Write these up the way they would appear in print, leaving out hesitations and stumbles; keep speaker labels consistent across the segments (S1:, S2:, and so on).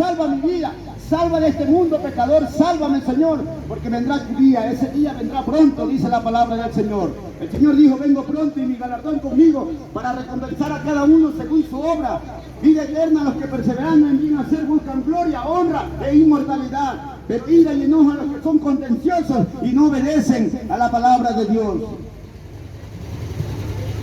S1: salva mi vida, salva de este mundo pecador, sálvame, Señor, porque vendrá tu día, ese día vendrá pronto, dice la palabra del Señor. El Señor dijo, vengo pronto y mi galardón conmigo para recompensar a cada uno según su obra. Vida eterna a los que perseverando en bien hacer buscan gloria, honra e inmortalidad. Pero ira y enojo a los que son contenciosos y no obedecen a la palabra de Dios.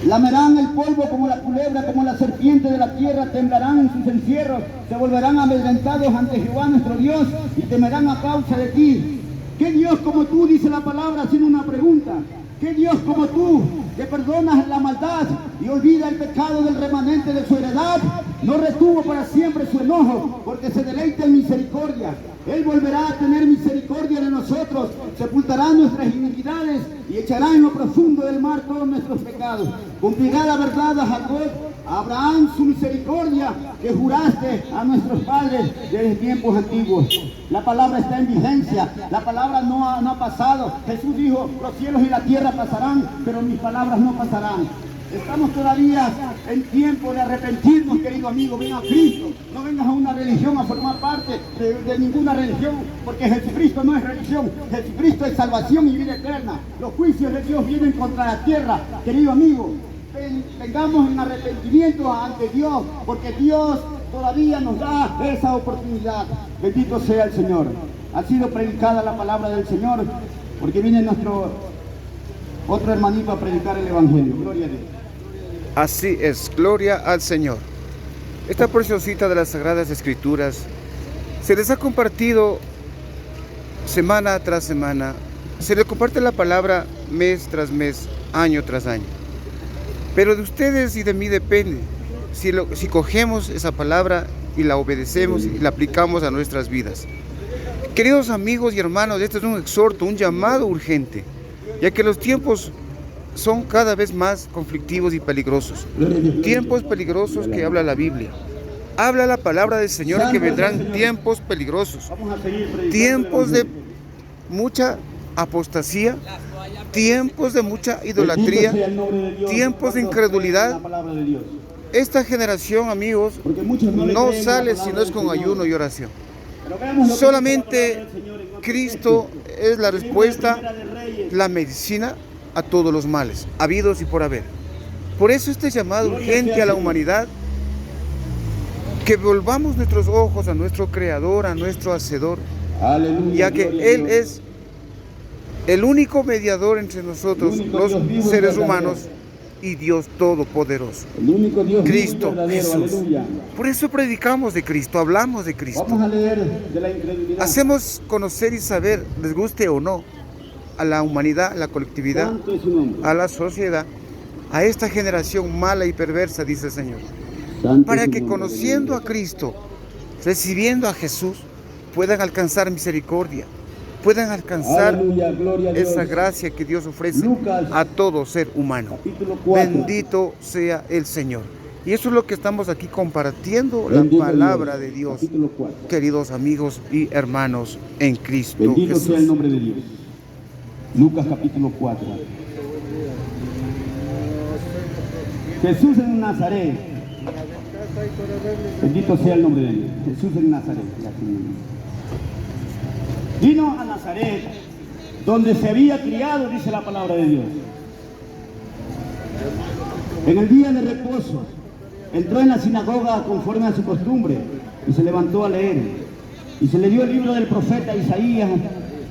S1: Lamerán el polvo como la culebra, como la serpiente de la tierra, temblarán en sus encierros, se volverán amedrentados ante Jehová nuestro Dios y temerán a causa de ti. ¿Qué Dios como tú, dice la palabra, haciendo una pregunta? ¿Qué Dios como tú, que perdonas la maldad y olvida el pecado del remanente de su heredad, no retuvo para siempre su enojo, porque se deleita en misericordia? Él volverá a tener misericordia de nosotros, sepultará nuestras iniquidades y echará en lo profundo del mar todos nuestros pecados. Cumplirá la verdad a Jacob, a Abraham su misericordia que juraste a nuestros padres desde tiempos antiguos. La palabra está en vigencia, la palabra no ha pasado. Jesús dijo, los cielos y la tierra pasarán, pero mis palabras no pasarán. Estamos todavía en tiempo de arrepentirnos, querido amigo. Ven a Cristo, no vengas a una religión a formar parte de ninguna religión, porque Jesucristo no es religión, Jesucristo es salvación y vida eterna. Los juicios de Dios vienen contra la tierra, querido amigo. Tengamos en arrepentimiento ante Dios, porque Dios todavía nos da esa oportunidad. Bendito sea el Señor. Ha sido predicada la palabra del Señor, porque viene nuestro otro hermanito a predicar el Evangelio. Gloria a Dios.
S2: Así es, gloria al Señor. Esta preciosita de las Sagradas Escrituras se les ha compartido semana tras semana, se les comparte la palabra mes tras mes, año tras año. Pero de ustedes y de mí depende si cogemos esa palabra y la obedecemos y la aplicamos a nuestras vidas. Queridos amigos y hermanos, este es un exhorto, un llamado urgente, ya que los tiempos son cada vez más conflictivos y peligrosos. Tiempos peligrosos que habla la Biblia. Habla la palabra del Señor que vendrán tiempos peligrosos. Tiempos de mucha apostasía, tiempos de mucha idolatría, tiempos de incredulidad. Esta generación, amigos, no sale si no es con ayuno y oración. Solamente Cristo es la respuesta, la medicina a todos los males, habidos y por haber. Por eso este llamado urgente a la humanidad, que volvamos nuestros ojos a nuestro Creador, a nuestro Hacedor, ya que Él es el único mediador entre nosotros, los seres humanos, y Dios Todopoderoso, Cristo Jesús. Por eso predicamos de Cristo, hablamos de Cristo. Hacemos conocer y saber, les guste o no, a la humanidad, a la colectividad, a la sociedad, a esta generación mala y perversa, dice el Señor, para que conociendo a Cristo, recibiendo a Jesús, puedan alcanzar misericordia, puedan alcanzar esa gracia que Dios ofrece a todo ser humano. Bendito sea el Señor. Y eso es lo que estamos aquí compartiendo, la palabra de Dios, queridos amigos y hermanos en Cristo Jesús.
S1: Bendito sea el nombre de Dios. Lucas capítulo 4. Jesús en Nazaret. Bendito sea el nombre de Dios. Jesús en Nazaret. Vino a Nazaret, donde se había criado, dice la palabra de Dios. En el día de reposo, entró en la sinagoga conforme a su costumbre y se levantó a leer. Y se le dio el libro del profeta Isaías,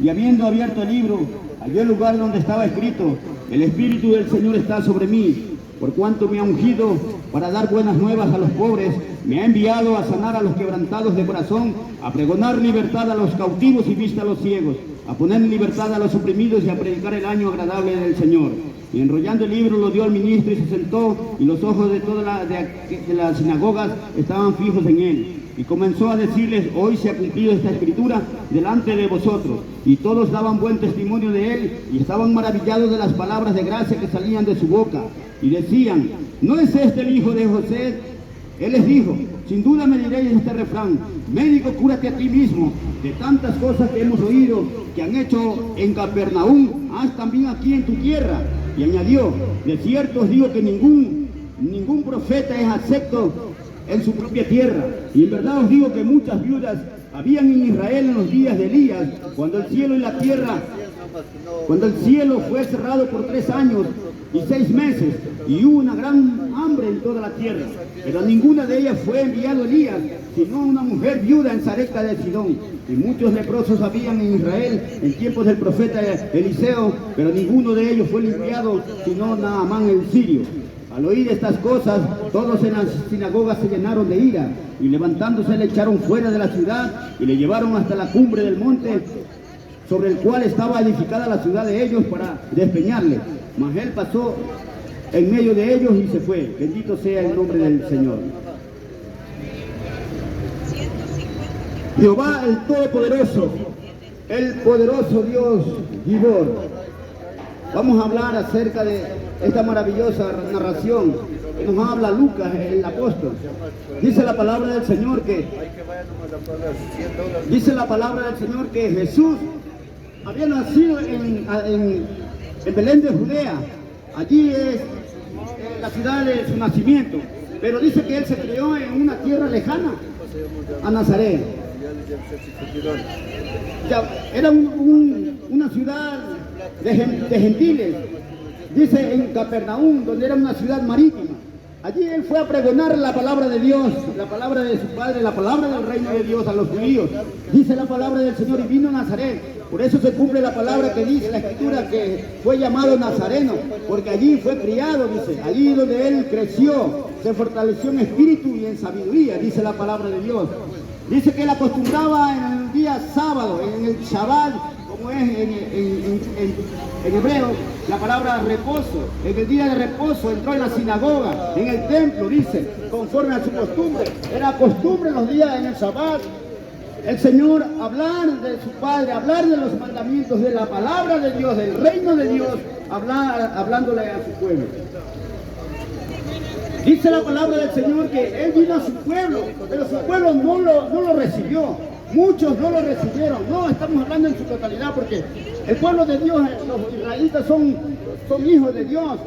S1: y habiendo abierto el libro, halló el lugar donde estaba escrito: el Espíritu del Señor está sobre mí, por cuanto me ha ungido para dar buenas nuevas a los pobres, me ha enviado a sanar a los quebrantados de corazón, a pregonar libertad a los cautivos y vista a los ciegos, a poner en libertad a los oprimidos y a predicar el año agradable del Señor. Y enrollando el libro lo dio al ministro y se sentó, y los ojos de todas las sinagogas estaban fijos en él. Y comenzó a decirles: hoy se ha cumplido esta escritura delante de vosotros. Y todos daban buen testimonio de él, y estaban maravillados de las palabras de gracia que salían de su boca. Y decían: ¿no es este el hijo de José? Él les dijo: sin duda me diréis este refrán: médico, cúrate a ti mismo. De tantas cosas que hemos oído que han hecho en Capernaum, haz también aquí en tu tierra. Y añadió: de cierto os digo que ningún profeta es acepto en su propia tierra. Y en verdad os digo que muchas viudas habían en Israel en los días de Elías, cuando el cielo y la tierra, cuando el cielo fue cerrado por 3 años y 6 meses, y hubo una gran hambre en toda la tierra. Pero a ninguna de ellas fue enviado Elías, sino una mujer viuda en Sarepta de Sidón. Y muchos leprosos habían en Israel en tiempos del profeta Eliseo, pero ninguno de ellos fue limpiado, sino Naamán el sirio. Al oír estas cosas, todos en las sinagogas se llenaron de ira, y levantándose le echaron fuera de la ciudad, y le llevaron hasta la cumbre del monte, sobre el cual estaba edificada la ciudad de ellos, para despeñarle. Mas él pasó en medio de ellos y se fue. Bendito sea el nombre del Señor. Jehová el Todopoderoso, el poderoso Dios Gibor. Vamos a hablar acerca de esta maravillosa narración que nos habla Lucas, el apóstol. Dice la palabra del Señor que Jesús había nacido en Belén de Judea. Allí es la ciudad de su nacimiento, pero dice que él se crió en una tierra lejana a Nazaret. Ya, era una ciudad de gentiles, dice en Capernaum, donde era una ciudad marítima. Allí él fue a pregonar la palabra de Dios, la palabra de su padre, la palabra del reino de Dios a los judíos. Dice la palabra del Señor, y vino a Nazaret. Por eso se cumple la palabra que dice la Escritura, que fue llamado Nazareno, porque allí fue criado, dice, allí donde él creció, se fortaleció en espíritu y en sabiduría, dice la palabra de Dios. Dice que él acostumbraba en el día sábado, en el Shabbat, como es en hebreo, la palabra reposo. En el día de reposo entró en la sinagoga, en el templo, dice, conforme a su costumbre. Era costumbre los días en el Shabbat, el Señor hablar de su Padre, hablar de los mandamientos, de la palabra de Dios, del reino de Dios, hablándole a su pueblo. Dice la palabra del Señor que Él vino a su pueblo, pero su pueblo no lo recibió. Muchos no lo recibieron. No, estamos hablando en su totalidad, porque el pueblo de Dios, los israelitas son hijos de Dios.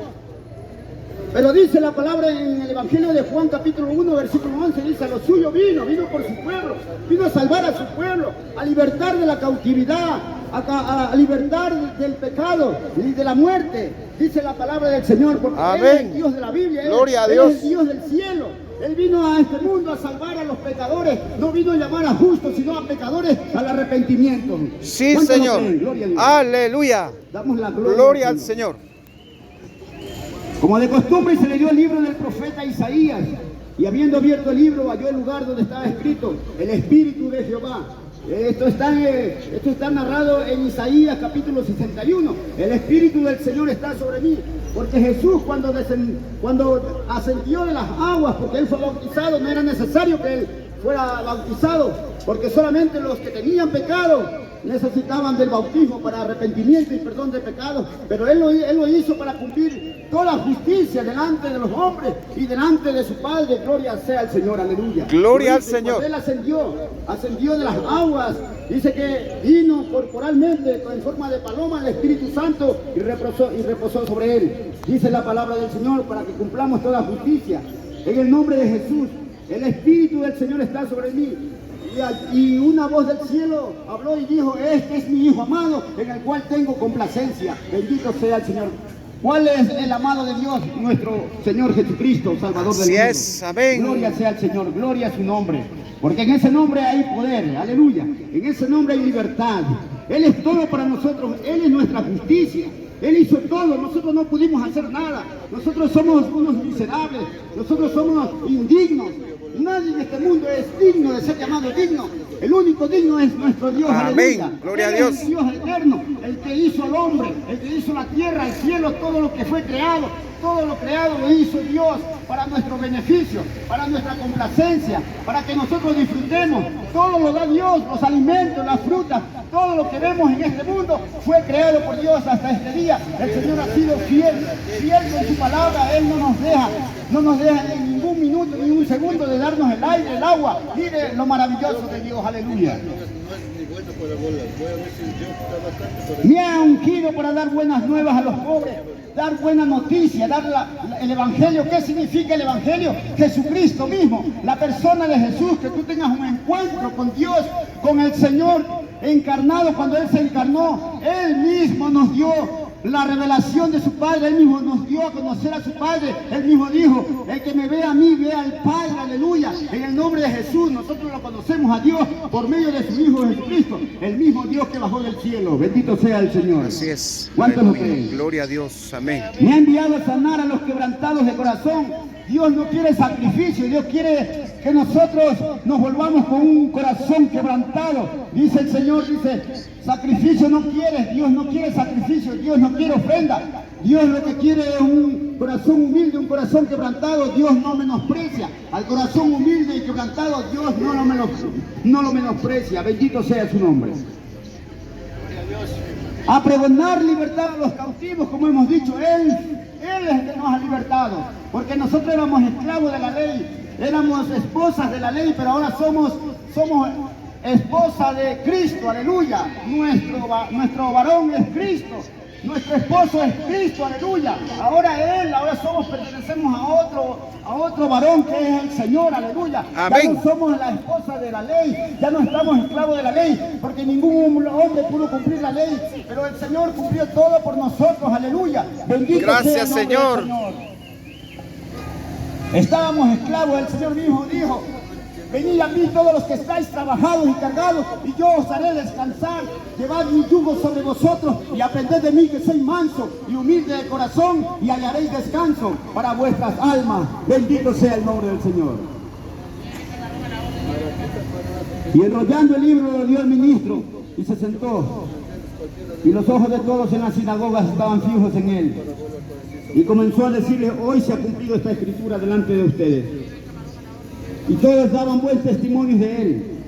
S1: Pero dice la palabra en el Evangelio de Juan capítulo 1, versículo 11, dice, a lo suyo vino por su pueblo, vino a salvar a su pueblo, a libertar de la cautividad, a libertar del pecado y de la muerte, dice la palabra del Señor, porque Él es el Dios de la Biblia,
S2: Gloria a Dios.
S1: Él es el Dios del cielo. Él vino a este mundo a salvar a los pecadores, no vino a llamar a justos, sino a pecadores al arrepentimiento.
S2: Sí, Señor.
S1: Gloria a Dios.
S2: Aleluya.
S1: Damos la
S2: Gloria al Señor.
S1: Como de costumbre se le dio el libro del profeta Isaías, y habiendo abierto el libro halló el lugar donde estaba escrito el Espíritu de Jehová. Esto está narrado en Isaías capítulo 61. El Espíritu del Señor está sobre mí, porque Jesús cuando ascendió de las aguas, porque Él fue bautizado, no era necesario que Él fuera bautizado, porque solamente los que tenían pecado necesitaban del bautismo para arrepentimiento y perdón de pecados, pero Él lo hizo para cumplir toda justicia delante de los hombres y delante de su Padre. Gloria sea al Señor, aleluya.
S2: Gloria al Señor.
S1: Él ascendió de las aguas, dice que vino corporalmente en forma de paloma el Espíritu Santo y reposó sobre Él. Dice la palabra del Señor para que cumplamos toda justicia. En el nombre de Jesús, el Espíritu del Señor está sobre mí. Y una voz del cielo habló y dijo, este es mi Hijo amado, en el cual tengo complacencia. Bendito sea el Señor. ¿Cuál es el amado de Dios? Nuestro Señor Jesucristo, Salvador del mundo.
S2: Así es, amén.
S1: Gloria sea al Señor, gloria a su nombre. Porque en ese nombre hay poder, aleluya. En ese nombre hay libertad. Él es todo para nosotros, Él es nuestra justicia. Él hizo todo, nosotros no pudimos hacer nada. Nosotros somos unos miserables, nosotros somos indignos. Nadie en este mundo es digno de ser llamado digno. El único digno es nuestro Dios.
S2: Amén.
S1: Aleluya.
S2: Gloria a
S1: Él
S2: Dios.
S1: es el Dios eterno, el que hizo al hombre, el que hizo la tierra, el cielo, todo lo que fue creado. Todo lo creado lo hizo Dios para nuestro beneficio, para nuestra complacencia, para que nosotros disfrutemos. Todo lo da Dios, los alimentos, las frutas, todo lo que vemos en este mundo fue creado por Dios hasta este día. El Señor ha sido fiel con su palabra. Él no nos deja en ningún un minuto ni un segundo de darnos el aire, el agua. Mire lo maravilloso de Dios, aleluya. Me ha ungido para dar buenas nuevas a los pobres, dar buena noticia, dar el Evangelio. ¿Qué significa el Evangelio? Jesucristo mismo, la persona de Jesús, que tú tengas un encuentro con Dios, con el Señor encarnado. Cuando Él se encarnó, Él mismo nos dio la revelación de su Padre, Él mismo nos dio a conocer a su Padre. Él mismo dijo: el que me ve a mí, ve al Padre, aleluya. En el nombre de Jesús, nosotros lo conocemos a Dios por medio de su Hijo Jesucristo, el mismo Dios que bajó del cielo. Bendito sea el Señor.
S2: Así es.
S1: ¿Cuántos lo creen?
S2: Gloria a Dios, amén.
S1: Me ha enviado a sanar a los quebrantados de corazón. Dios no quiere sacrificio, Dios quiere que nosotros nos volvamos con un corazón quebrantado. Dice el Señor, dice: sacrificio no quieres, Dios no quiere sacrificio, Dios no quiere ofrenda. Dios lo que quiere es un corazón humilde, un corazón quebrantado. Dios no menosprecia al corazón humilde y quebrantado. Dios no lo menosprecia. Bendito sea su nombre. A pregonar libertad a los cautivos, como hemos dicho, Él es el que nos ha libertado, porque nosotros éramos esclavos de la ley, éramos esposas de la ley, pero ahora somos esposa de Cristo, aleluya. Nuestro varón es Cristo, nuestro esposo es Cristo, aleluya. Ahora pertenecemos a otro varón que es el Señor, aleluya.
S2: Amén.
S1: Ya no somos la esposa de la ley, ya no estamos esclavos de la ley, porque ningún hombre pudo cumplir la ley, pero el Señor cumplió todo por nosotros, aleluya. Bendito
S2: Gracias,
S1: sea el nombre
S2: Señor.
S1: del Señor. Estábamos esclavos, el Señor mismo dijo: venid a mí todos los que estáis trabajados y cargados, y yo os haré descansar. Llevad mi yugo sobre vosotros y aprended de mí, que soy manso y humilde de corazón, y hallaréis descanso para vuestras almas. Bendito sea el nombre del Señor. Y enrollando el libro lo dio el ministro y se sentó. Y los ojos de todos en las sinagogas estaban fijos en él. Y comenzó a decirles: hoy se ha cumplido esta escritura delante de ustedes. Y todos daban buen testimonio de él,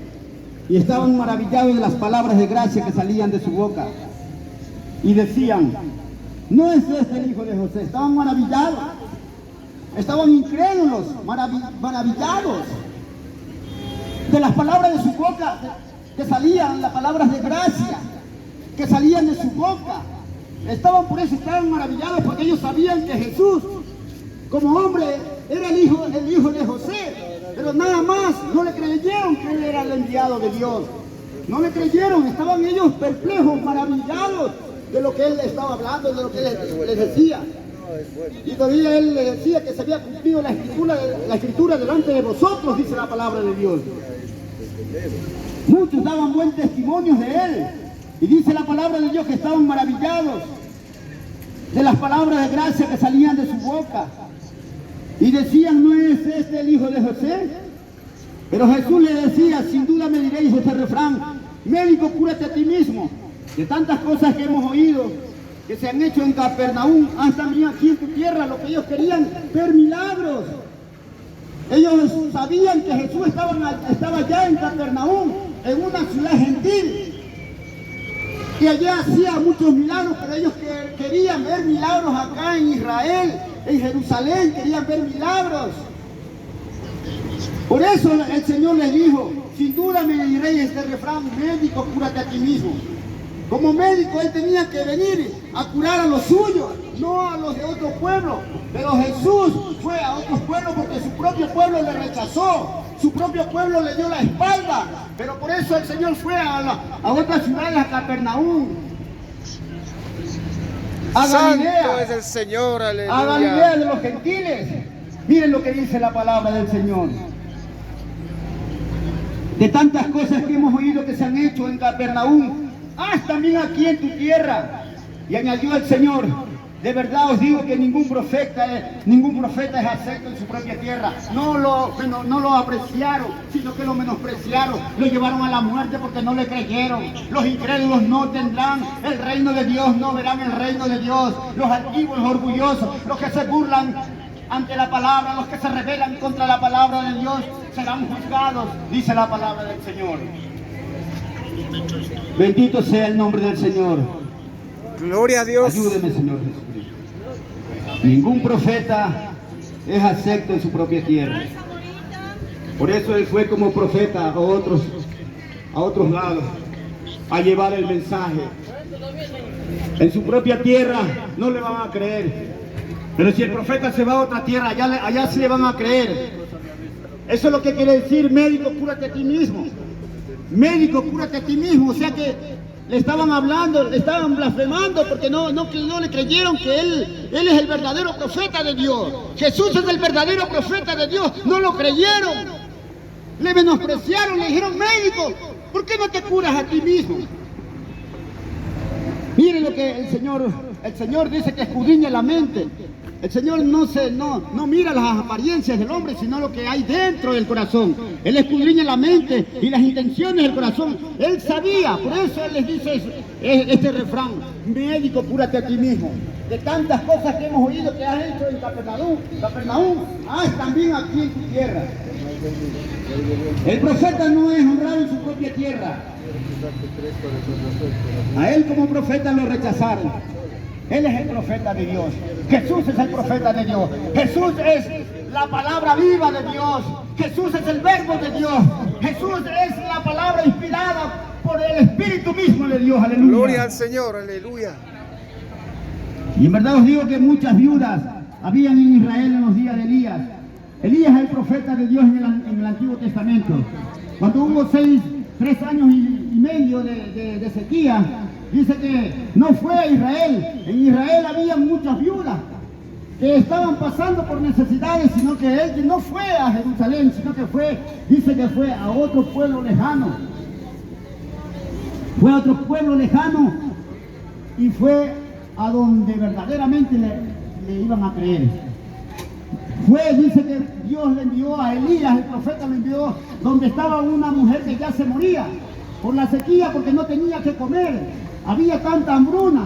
S1: y estaban maravillados de las palabras de gracia que salían de su boca. Y decían: ¿no es este el hijo de José? Estaban maravillados, estaban incrédulos, maravillados de las palabras de su boca, que salían las palabras de gracia, que salían de su boca. Por eso estaban maravillados, porque ellos sabían que Jesús, como hombre, era el hijo de José. Pero nada más, no le creyeron que él era el enviado de Dios. No le creyeron, estaban ellos perplejos, maravillados de lo que él estaba hablando, de lo que él les decía. Y todavía él les decía que se había cumplido la escritura delante de vosotros, dice la palabra de Dios. Muchos daban buen testimonio de él. Y dice la palabra de Dios que estaban maravillados de las palabras de gracia que salían de su boca. Y decían: ¿no es este el hijo de José? Pero Jesús le decía: sin duda me diréis este refrán: médico, cúrate a ti mismo. De tantas cosas que hemos oído, que se han hecho en Capernaum, haz también aquí en tu tierra. Lo que ellos querían, ver milagros. Ellos sabían que Jesús estaba ya en Capernaum, en una ciudad gentil, y allá hacía muchos milagros, pero ellos querían ver milagros acá en Israel, en Jerusalén, querían ver milagros. Por eso el Señor les dijo: sin duda me diréis este refrán: médico, cúrate a ti mismo. Como médico él tenía que venir a curar a los suyos, no a los de otro pueblo. Pero Jesús fue a otros pueblos porque su propio pueblo le rechazó, su propio pueblo le dio la espalda. Pero por eso el Señor fue a otras ciudades, a Capernaum, a Galilea.
S2: Santo es el Señor, aleluya.
S1: A Galilea de los gentiles. Miren lo que dice la palabra del Señor. De tantas cosas que hemos oído que se han hecho en Capernaum, haz también aquí en tu tierra. Y añadió el Señor: de verdad os digo que ningún profeta es acepto en su propia tierra. No lo apreciaron, sino que lo menospreciaron, lo llevaron a la muerte porque no le creyeron. Los incrédulos no tendrán el reino de Dios, no verán el reino de Dios. Los altivos, los orgullosos, los que se burlan ante la palabra, los que se rebelan contra la palabra de Dios, serán juzgados, dice la palabra del Señor. Bendito sea el nombre del Señor.
S2: Gloria a Dios.
S1: Ayúdeme, Señor Jesucristo. Ningún profeta es acepto en su propia tierra. Por eso él fue como profeta a otros lados a llevar el mensaje. En su propia tierra no le van a creer, pero si el profeta se va a otra tierra, allá sí le van a creer. Eso es lo que quiere decir: médico, cúrate a ti mismo. Médico, cúrate a ti mismo. O sea que le estaban hablando, le estaban blasfemando porque no le creyeron que él es el verdadero profeta de Dios. Jesús es el verdadero profeta de Dios. No lo creyeron. Le menospreciaron, le dijeron: médico, ¿por qué no te curas a ti mismo? Miren lo que el Señor dice, que escudriña la mente. El Señor no mira las apariencias del hombre, sino lo que hay dentro del corazón. Él escudriña la mente y las intenciones del corazón. Él sabía, por eso Él les dice este refrán: médico, cúrate a ti mismo. De tantas cosas que hemos oído que has hecho en Capernaum, haz también aquí en tu tierra. El profeta no es honrado en su propia tierra. A él como profeta lo rechazaron. Él es el profeta de Dios. Jesús es el profeta de Dios. Jesús es la palabra viva de Dios. Jesús es el verbo de Dios. Jesús es la palabra inspirada por el Espíritu mismo de Dios. Aleluya.
S2: Gloria al Señor, aleluya.
S1: Y en verdad os digo que muchas viudas habían en Israel en los días de Elías. Elías es el profeta de Dios en el Antiguo Testamento. Cuando hubo 3 años y medio de sequía, dice que no fue a Israel. En Israel había muchas viudas que estaban pasando por necesidades, sino que él no fue a Jerusalén, sino que dice que fue a otro pueblo lejano. Fue a otro pueblo lejano y fue a donde verdaderamente le iban a creer. Dice que Dios le envió a Elías, el profeta le envió donde estaba una mujer que ya se moría por la sequía, porque no tenía que comer. Había tanta hambruna.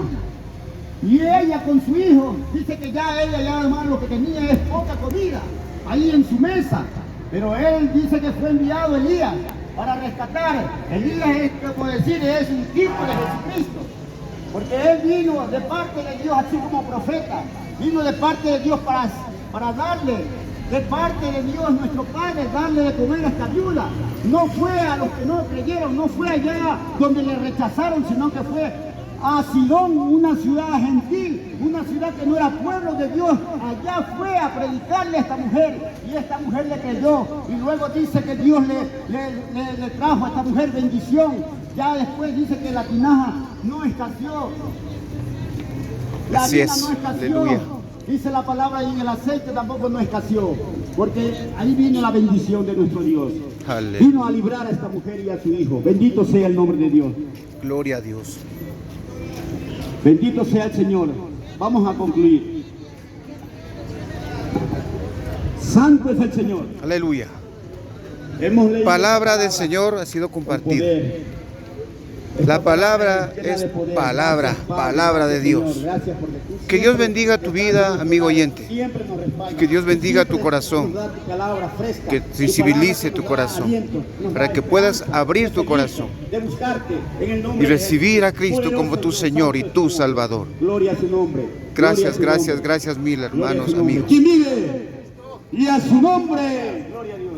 S1: Y ella con su hijo, dice que ya además lo que tenía es poca comida ahí en su mesa. Pero él dice que fue enviado Elías para rescatar. Elías es, como decir, es un tipo de Jesucristo. Porque él vino de parte de Dios así como profeta. Vino de parte de Dios para darle, de parte de Dios nuestro Padre, darle de comer a esta viuda. No fue a los que no creyeron, no fue allá donde le rechazaron, sino que fue a Sidón, una ciudad gentil, una ciudad que no era pueblo de Dios. Allá fue a predicarle a esta mujer y esta mujer le creyó. Y luego dice que Dios le trajo a esta mujer bendición. Ya después dice que la tinaja no escaseó. La harina no escaseó.
S2: Aleluya.
S1: Dice la palabra, y en el aceite tampoco no escaseó, porque ahí vino la bendición de nuestro Dios.
S2: Aleluya.
S1: Vino a librar a esta mujer y a su hijo. Bendito sea el nombre de Dios.
S2: Gloria a Dios.
S1: Bendito sea el Señor. Vamos a concluir. Santo es el Señor.
S2: Aleluya.
S1: Hemos leído
S2: Palabra del Señor ha sido compartida. La palabra es palabra de Dios. Que Dios bendiga tu vida, amigo oyente. Que Dios bendiga tu corazón. Que sensibilice tu corazón. Para que puedas abrir tu corazón y recibir a Cristo como tu Señor y tu Salvador.
S1: Gloria a su nombre.
S2: Gracias mil hermanos, amigos.
S1: ¿Quién vive? Y a su nombre. Gloria a Dios.